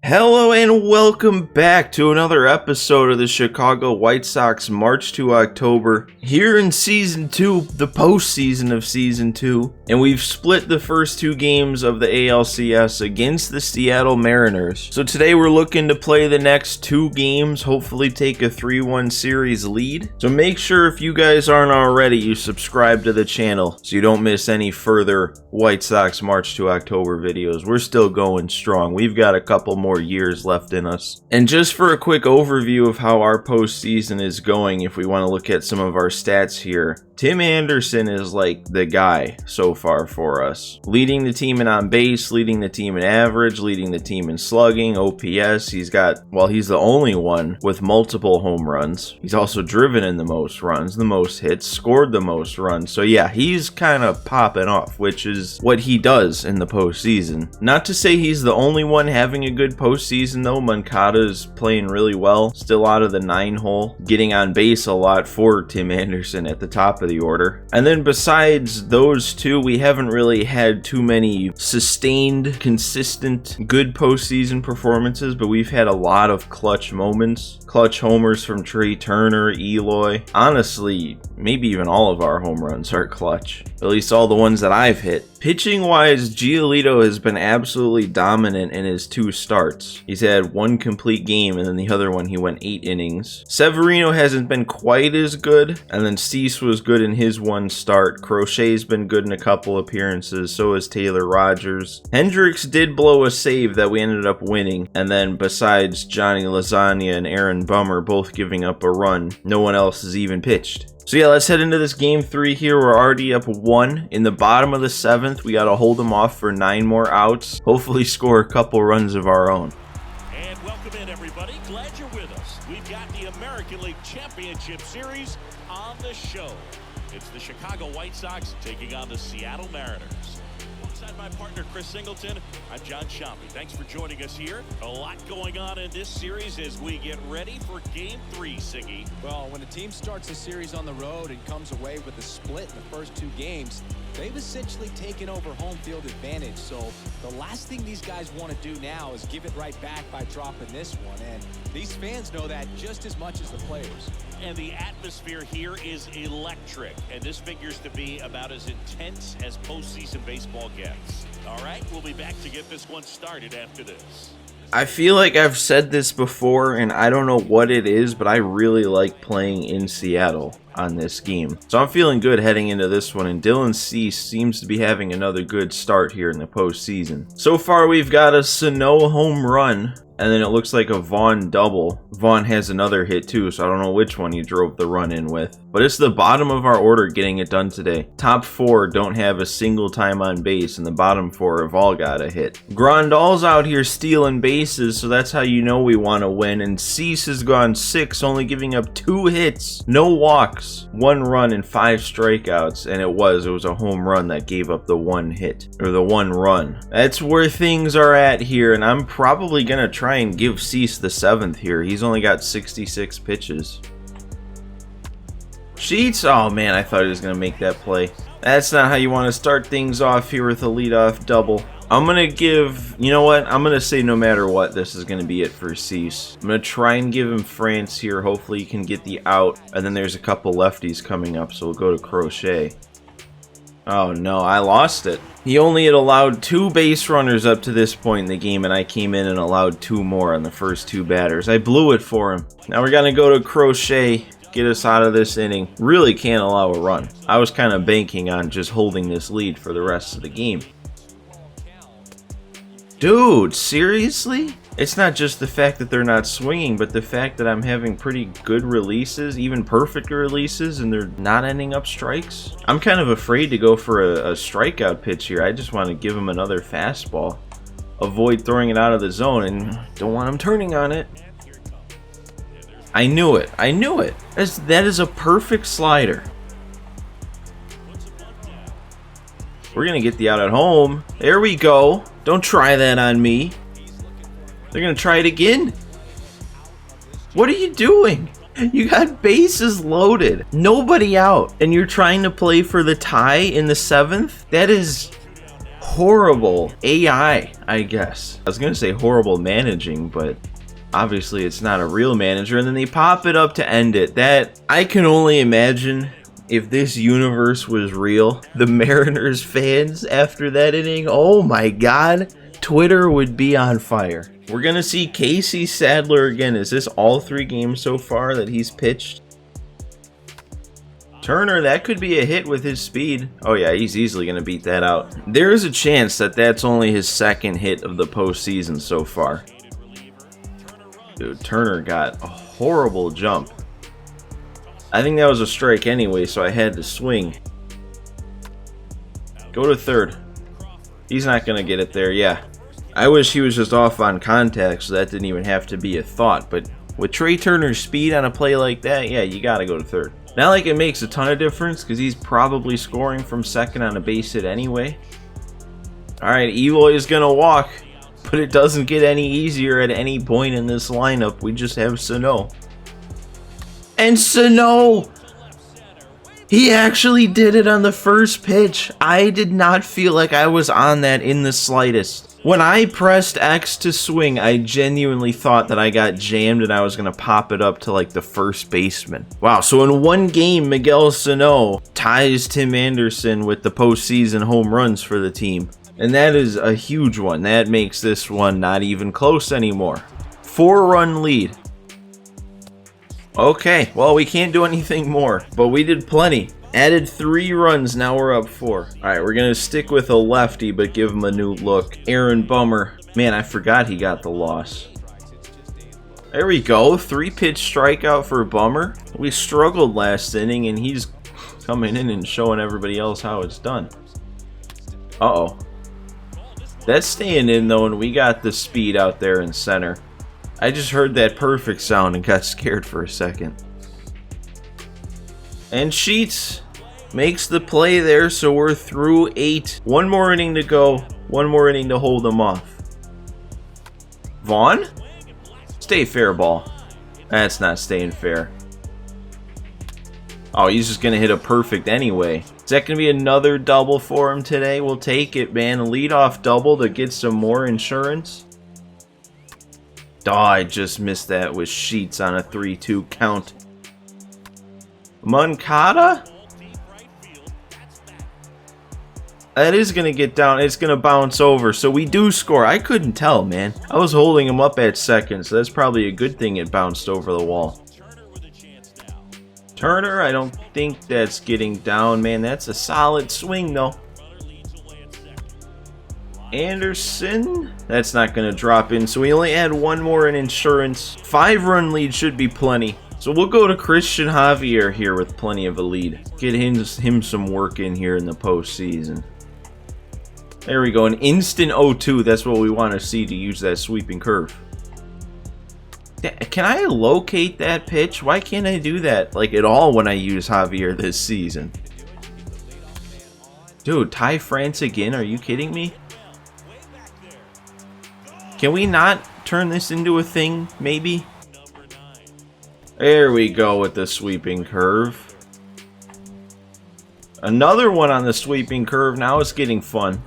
Hello and welcome back to another episode of the Chicago White Sox March to October here in Season 2, the postseason of Season 2, and we've split the first two games of the ALCS against the Seattle Mariners. So today we're looking to play the next two games, hopefully take a 3-1 series lead. So make sure if you guys aren't already, you subscribe to the channel so you don't miss any further White Sox March to October videos. We're still going strong. We've got a couple more years left in us. And just for a quick overview of how our postseason is going, if we want to look at some of our stats here, Tim Anderson is like the guy so far for us. Leading the team in on base, leading the team in average, leading the team in slugging, OPS. He's got, well, he's the only one with multiple home runs. He's also driven in the most runs, the most hits, scored the most runs. So yeah, he's kind of popping off, which is what he does in the postseason. Not to say he's the only one having a good postseason though. Moncada's playing really well, still out of the 9-hole, getting on base a lot for Tim Anderson at the top of the order. And then besides those two, we haven't really had too many sustained, consistent, good postseason performances, but we've had a lot of clutch moments. Clutch homers from Trey Turner, Eloy. Honestly, maybe even all of our home runs are clutch. At least all the ones that I've hit. Pitching wise, Giolito has been absolutely dominant in his two starts. He's had one complete game and then the other one he went 8 innings. Severino hasn't been quite as good, and then Cease was good in his one start. Crochet's been good in a couple appearances, so has Taylor Rogers. Hendricks did blow a save that we ended up winning, and then besides Johnny Lasagna and Aaron Bummer both giving up a run, no one else has even pitched. So yeah, let's head into this game 3 here. We're already up 1 in the bottom of the 7th. We got to hold them off for 9 more outs. Hopefully score a couple runs of our own. And welcome in, everybody. Glad you're with us. We've got the American League Championship Series on the show. It's the Chicago White Sox taking on the Seattle Mariners. Alongside my partner, Chris Singleton, I'm John Chompy. Thanks for joining us here. A lot going on in this series as we get ready for Game 3, Siggy. Well, when a team starts a series on the road and comes away with a split in the first 2 games, they've essentially taken over home field advantage. So the last thing these guys want to do now is give it right back by dropping this one. And these fans know that just as much as the players. And the atmosphere here is electric, and this figures to be about as intense as postseason baseball gets. All right, we'll be back to get this one started after this. I feel like I've said this before, and I don't know what it is, but I really like playing in Seattle on this game. So I'm feeling good heading into this one, and Dylan Cease seems to be having another good start here in the postseason. So far, we've got a Sano home run, and then it looks like a Vaughn double. Vaughn has another hit too, so I don't know which one he drove the run in with. But it's the bottom of our order getting it done today. Top 4 don't have a single time on base, and the bottom 4 have all got a hit. Grandal's out here stealing bases, so that's how you know we want to win. And Cease has gone 6, only giving up 2 hits, no walks, 1 run, and 5 strikeouts. And it was a home run that gave up the 1 hit, or the 1 run. That's where things are at here, and I'm probably going to try and give Cease the 7th here. He's only got 66 pitches. Sheets? Oh man, I thought he was going to make that play. That's not how you want to start things off here with a leadoff double. I'm going to give, you know what? I'm going to say no matter what, this is going to be it for Cease. I'm going to try and give him France here. Hopefully he can get the out. And then there's a couple lefties coming up, so we'll go to Crochet. Oh no, I lost it. He only had allowed 2 base runners up to this point in the game, and I came in and allowed 2 more on the first 2 batters. I blew it for him. Now we're going to go to Crochet, get us out of this inning. Really can't allow a run. I was kind of banking on just holding this lead for the rest of the game. Dude, seriously? It's not just the fact that they're not swinging, but the fact that I'm having pretty good releases, even perfect releases, and they're not ending up strikes. I'm kind of afraid to go for a strikeout pitch here. I just want to give him another fastball. Avoid throwing it out of the zone, and don't want him turning on it. I knew it. I knew it. That is a perfect slider. We're going to get the out at home. There we go. Don't try that on me. They're going to try it again. What are you doing? You got bases loaded. Nobody out. And you're trying to play for the tie in the 7th? That is horrible AI, I guess. I was gonna say horrible managing, but obviously it's not a real manager. And then they pop it up to end it. That, I can only imagine if this universe was real, the Mariners fans after that inning, oh my god, Twitter would be on fire. We're gonna see Casey Sadler again. Is this all 3 games so far that he's pitched? Turner, that could be a hit with his speed. Oh yeah, he's easily going to beat that out. There is a chance that that's only his 2nd hit of the postseason so far. Dude, Turner got a horrible jump. I think that was a strike anyway, so I had to swing. Go to 3rd. He's not going to get it there, yeah. I wish he was just off on contact, so that didn't even have to be a thought. But with Trey Turner's speed on a play like that, yeah, you got to go to 3rd. Not like it makes a ton of difference because he's probably scoring from 2nd on a base hit anyway. Alright, Eloy is going to walk, but it doesn't get any easier at any point in this lineup. We just have Sano. And Sano! He actually did it on the first pitch. I did not feel like I was on that in the slightest. When I pressed X to swing, I genuinely thought that I got jammed and I was going to pop it up to like the first baseman. Wow, so in one game, Miguel Sano ties Tim Anderson with the postseason home runs for the team. And that is a huge one. That makes this one not even close anymore. 4-run lead. Okay, well, we can't do anything more, but we did plenty. Added 3 runs, now we're up 4. Alright, we're going to stick with a lefty, but give him a new look. Aaron Bummer. Man, I forgot he got the loss. There we go, 3-pitch strikeout for Bummer. We struggled last inning, and he's coming in and showing everybody else how it's done. Uh-oh. That's staying in, though, and we got the speed out there in center. I just heard that perfect sound and got scared for a second. And Sheets makes the play there, so we're through 8. 1 more inning to go. 1 more inning to hold them off. Vaughn? Stay fair ball. That's not staying fair. Oh, he's just going to hit a perfect anyway. Is that going to be another double for him today? We'll take it, man. A leadoff double to get some more insurance. Oh, I just missed that with Sheets on a 3-2 count. Moncada? That is going to get down. It's going to bounce over. So we do score. I couldn't tell, man. I was holding him up at 2nd, so that's probably a good thing it bounced over the wall. Turner, I don't think that's getting down, man. That's a solid swing, though. Anderson? That's not going to drop in. So we only add 1 more in insurance. 5-run lead should be plenty. So we'll go to Christian Javier here with plenty of a lead. Get him some work in here in the postseason. There we go. An instant 0-2. That's what we want to see to use that sweeping curve. Can I locate that pitch? Why can't I do that like at all when I use Javier this season? Dude, Ty France again? Are you kidding me? Can we not turn this into a thing, maybe? There we go with the sweeping curve. Another one on the sweeping curve. Now it's getting fun.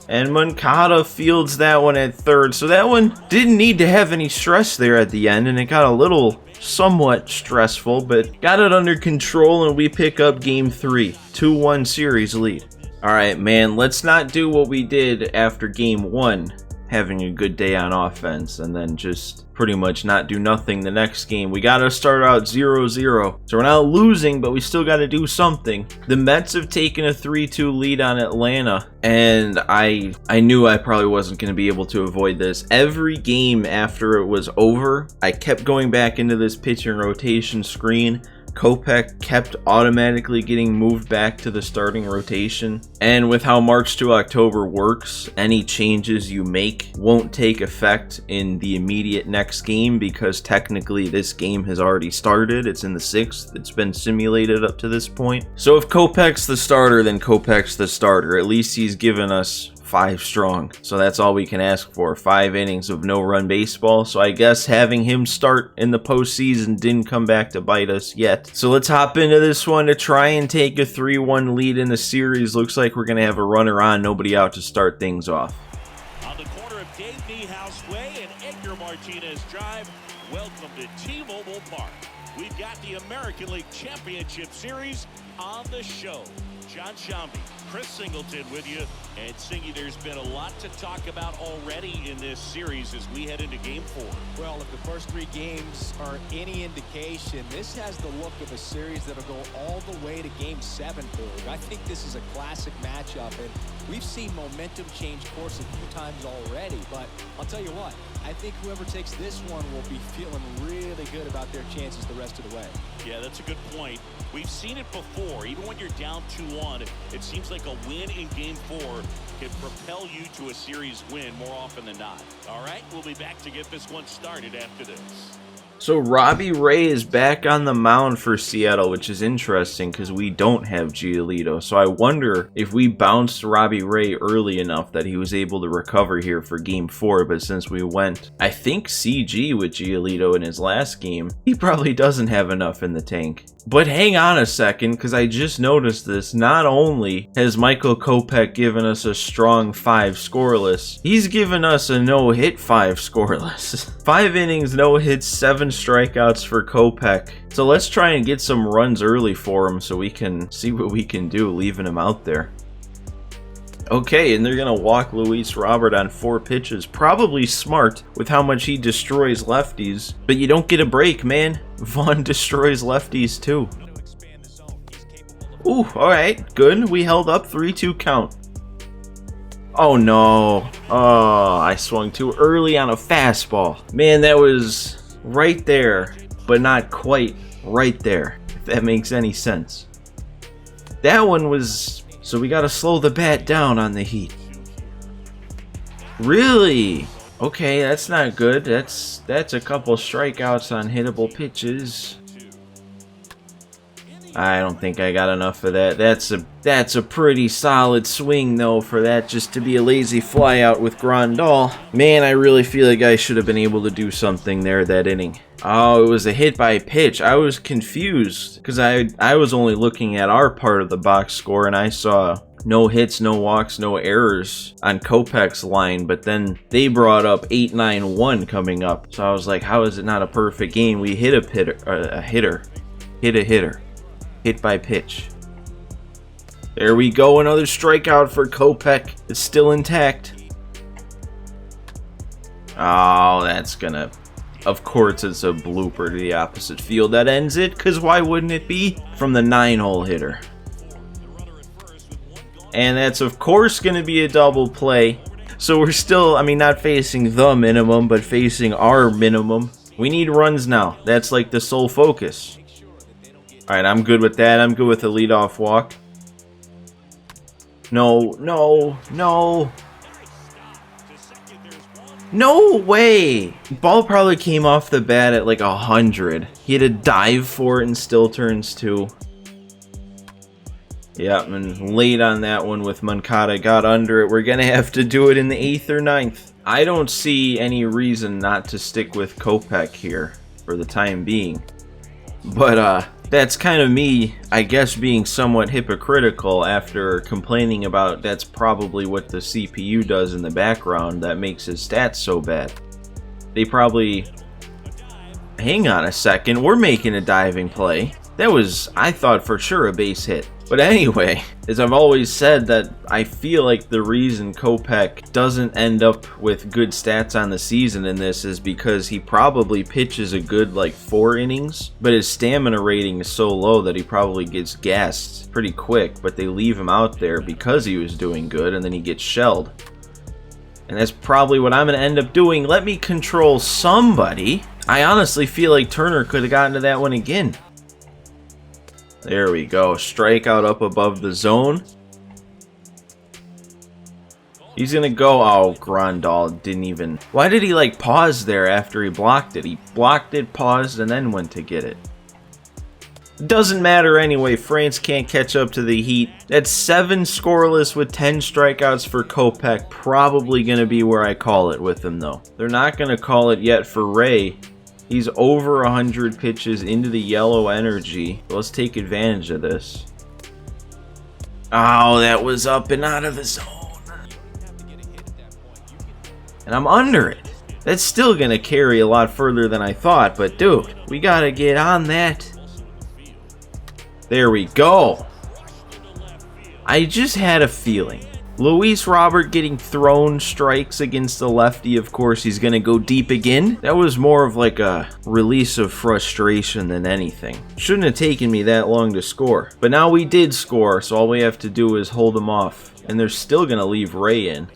And Moncada fields that one at 3rd. So that one didn't need to have any stress there at the end. And it got a little somewhat stressful. But got it under control and we pick up game 3. 2-1 series lead. Alright, man. Let's not do what we did after game 1. Having a good day on offense. And then just pretty much not do nothing the next game. We got to start out 0-0. So we're not losing, but we still got to do something. The Mets have taken a 3-2 lead on Atlanta, and I knew I probably wasn't going to be able to avoid this. Every game after it was over, I kept going back into this pitching rotation screen. Kopech kept automatically getting moved back to the starting rotation. And with how March to October works, any changes you make won't take effect in the immediate next game because technically this game has already started. It's in the 6th. It's been simulated up to this point. So if Kopech's the starter, then Kopech's the starter. At least he's given us 5 strong. So that's all we can ask for. 5 innings of no-run baseball. So I guess having him start in the postseason didn't come back to bite us yet. So let's hop into this one to try and take a 3-1 lead in the series. Looks like we're going to have a runner on, nobody out to start things off. On the corner of Dave Niehaus Way and Edgar Martinez Drive, welcome to T-Mobile Park. We've got the American League Championship Series on the show. John Shambi, Chris Singleton with you. And Singy, there's been a lot to talk about already in this series as we head into Game 4. Well, if the first 3 games are any indication, this has the look of a series that'll go all the way to Game 7, Boog. I think this is a classic matchup, and we've seen momentum change course a few times already. But I'll tell you what, I think whoever takes this one will be feeling really good about their chances the rest of the way. Yeah, that's a good point. We've seen it before. Even when you're down 2-1, it seems like a win in Game 4 can propel you to a series win more often than not. All right, we'll be back to get this one started after this. So Robbie Ray is back on the mound for Seattle, which is interesting because we don't have Giolito. So I wonder if we bounced Robbie Ray early enough that he was able to recover here for Game 4. But since we went, I think, CG with Giolito in his last game, he probably doesn't have enough in the tank. But hang on a second, because I just noticed this. Not only has Michael Kopech given us a strong 5 scoreless, he's given us a no-hit 5 scoreless. 5 innings, no hits, 7 strikeouts for Kopech. So let's try and get some runs early for him so we can see what we can do leaving him out there. Okay, and they're going to walk Luis Robert on 4 pitches. Probably smart with how much he destroys lefties. But you don't get a break, man. Vaughn destroys lefties too. Ooh, alright, good. We held up 3-2 count. Oh no. Oh, I swung too early on a fastball. Man, that was right there, but not quite right there, if that makes any sense. That one was... So we gotta slow the bat down on the heat. Really? Okay, that's not good. That's a couple strikeouts on hittable pitches. I don't think I got enough of that. That's a pretty solid swing though for that just to be a lazy flyout with Grandal. Man, I really feel like I should have been able to do something there that inning. Oh, it was a hit by pitch. I was confused because I was only looking at our part of the box score and I saw no hits, no walks, no errors on Kopech's line, but then they brought up 8-9-1 coming up. So I was like, how is it not a perfect game? We hit a hitter. Hit by pitch. There we go, another strikeout for Kopech. It's still intact. Oh, that's gonna... Of course it's a blooper to the opposite field that ends it, because why wouldn't it be? From the 9-hole hitter. And that's of course going to be a double play. So we're still, I mean, not facing the minimum, but facing our minimum. We need runs now. That's like the sole focus. Alright, I'm good with that. I'm good with the leadoff walk. No, no, no. No way! Ball probably came off the bat at like 100. He had to dive for it and still turns 2. Yep, and late on that one with Moncada, got under it. We're gonna have to do it in the 8th or 9th. I don't see any reason not to stick with Kopech here for the time being. But that's kind of me, I guess, being somewhat hypocritical after complaining about that's probably what the CPU does in the background that makes his stats so bad. They probably... Hang on a second, we're making a diving play. That was, I thought for sure, a base hit. But anyway, as I've always said, that I feel like the reason Kopech doesn't end up with good stats on the season in this is because he probably pitches a good like 4 innings, but his stamina rating is so low that he probably gets gassed pretty quick, but they leave him out there because he was doing good and then he gets shelled. And that's probably what I'm going to end up doing. Let me control somebody. I honestly feel like Turner could have gotten to that one again. There we go. Strikeout up above the zone. He's gonna go. Oh, Grandal didn't even... Why did he like pause there after he blocked it? He blocked it, paused, and then went to get it. Doesn't matter anyway, France can't catch up to the Heat. That's 7 scoreless with 10 strikeouts for Kopech. Probably going to be where I call it with him, though. They're not going to call it yet for Ray. He's over 100 pitches into the yellow energy. Let's take advantage of this. Oh, that was up and out of the zone. And I'm under it. That's still going to carry a lot further than I thought, but dude, we got to get on that. There we go. I just had a feeling. Luis Robert getting thrown strikes against the lefty, of course, he's going to go deep again. That was more of like a release of frustration than anything. Shouldn't have taken me that long to score. But now we did score, so all we have to do is hold them off. And they're still going to leave Ray in.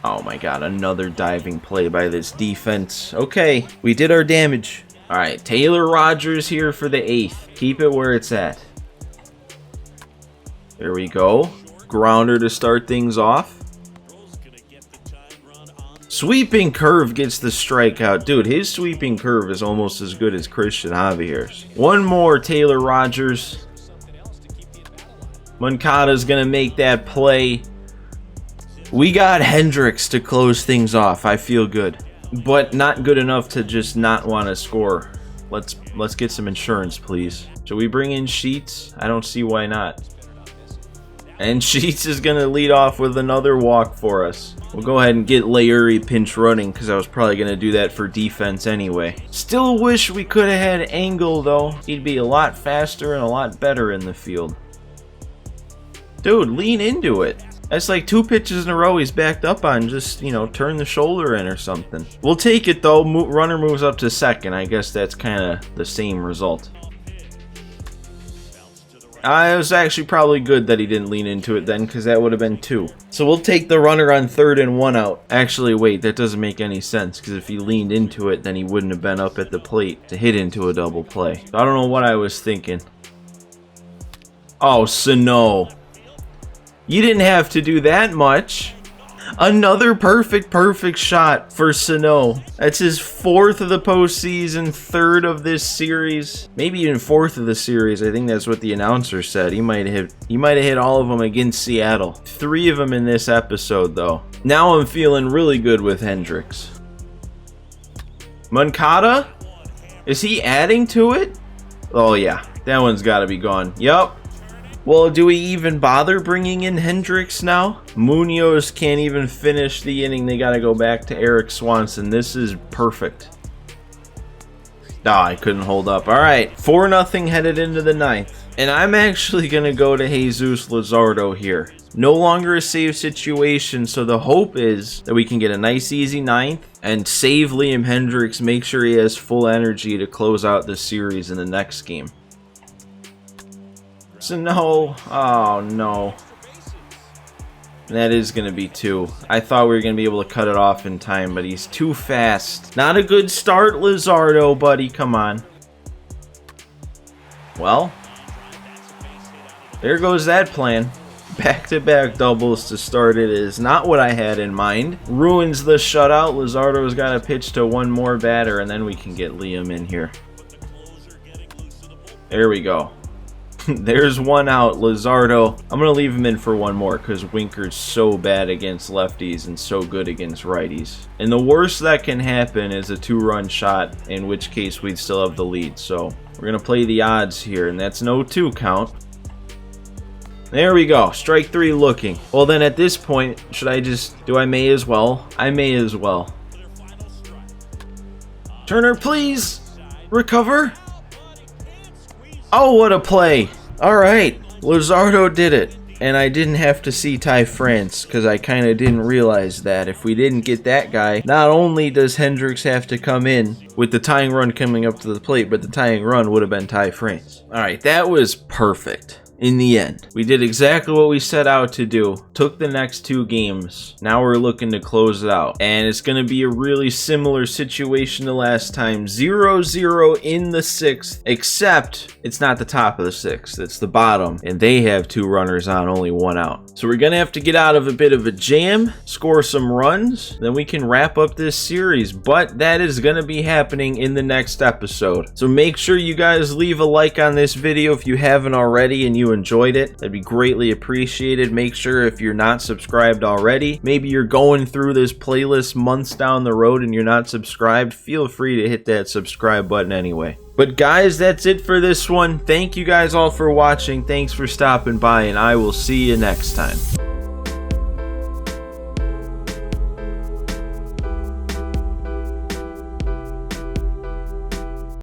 Oh my god, another diving play by this defense. Okay, we did our damage. Alright, Taylor Rogers here for the 8th. Keep it where it's at. There we go. Grounder to start things off. Sweeping curve gets the strikeout. Dude, his sweeping curve is almost as good as Christian Javier's. One more, Taylor Rogers. Moncada's going to make that play. We got Hendricks to close things off. I feel good. But not good enough to just not want to score. Let's get some insurance, please. Should we bring in Sheets? I don't see why not. And Sheets is going to lead off with another walk for us. We'll go ahead and get Layuri pinch running because I was probably going to do that for defense anyway. Still wish we could have had Engel, though. He'd be a lot faster and a lot better in the field. Dude, lean into it. That's like 2 pitches in a row he's backed up on. Just, you know, turn the shoulder in or something. We'll take it, though. Runner moves up to second. I guess that's kind of the same result. It was actually probably good that he didn't lean into it then, because that would have been 2. So we'll take the runner on 3rd and 1 out. Actually, wait, that doesn't make any sense, because if he leaned into it, then he wouldn't have been up at the plate to hit into a double play. I don't know what I was thinking. Oh, Sano. You didn't have to do that much. Another perfect shot for Sano. That's his 4th of the postseason, 3rd of this series, maybe even 4th of the series. I think that's what the announcer said. He might have hit all of them against Seattle. 3 of them in this episode, though. Now I'm feeling really good with Hendricks. Moncada? Is he adding to it? Oh yeah, that one's got to be gone. Yup. Well, do we even bother bringing in Hendricks now? Munoz can't even finish the inning. They got to go back to Eric Swanson. This is perfect. I couldn't hold up. All right, 4-0 headed into the 9th. And I'm actually going to go to Jesus Luzardo here. No longer a save situation, so the hope is that we can get a nice easy 9th and save Liam Hendricks, make sure he has full energy to close out the series in the next game. So no, oh no. That is going to be 2. I thought we were going to be able to cut it off in time, but he's too fast. Not a good start, Luzardo, buddy. Come on. Well, there goes that plan. Back-to-back doubles to start it is not what I had in mind. Ruins the shutout. Luzardo's got to pitch to one more batter, and then we can get Liam in here. There we go. There's 1 out. Luzardo. I'm going to leave him in for 1 more because Winker's so bad against lefties and so good against righties. And the worst that can happen is a 2-run shot, in which case we'd still have the lead. So we're going to play the odds here, and that's no 2 count. There we go. Strike 3 looking. Well, then at this point, should I just... I may as well? I may as well. Turner, please! Recover! Oh, what a play! Alright, Luzardo did it. And I didn't have to see Ty France, because I kind of didn't realize that. If we didn't get that guy, not only does Hendricks have to come in with the tying run coming up to the plate, but the tying run would have been Ty France. Alright, that was perfect. in the end. We did exactly what we set out to do. Took the next 2 games. Now we're looking to close it out. And it's going to be a really similar situation to last time. 0-0 in the 6th, except it's not the top of the 6th. It's the bottom. And they have 2 runners on, only 1 out. So we're going to have to get out of a bit of a jam, score some runs, then we can wrap up this series. But that is going to be happening in the next episode. So make sure you guys leave a like on this video if you haven't already and you enjoyed it. That'd be greatly appreciated. Make sure if you're not subscribed already, maybe you're going through this playlist months down the road and you're not subscribed, feel free to hit that subscribe button anyway. But guys, that's it for this one. Thank you guys all for watching. Thanks for stopping by, and I will see you next time.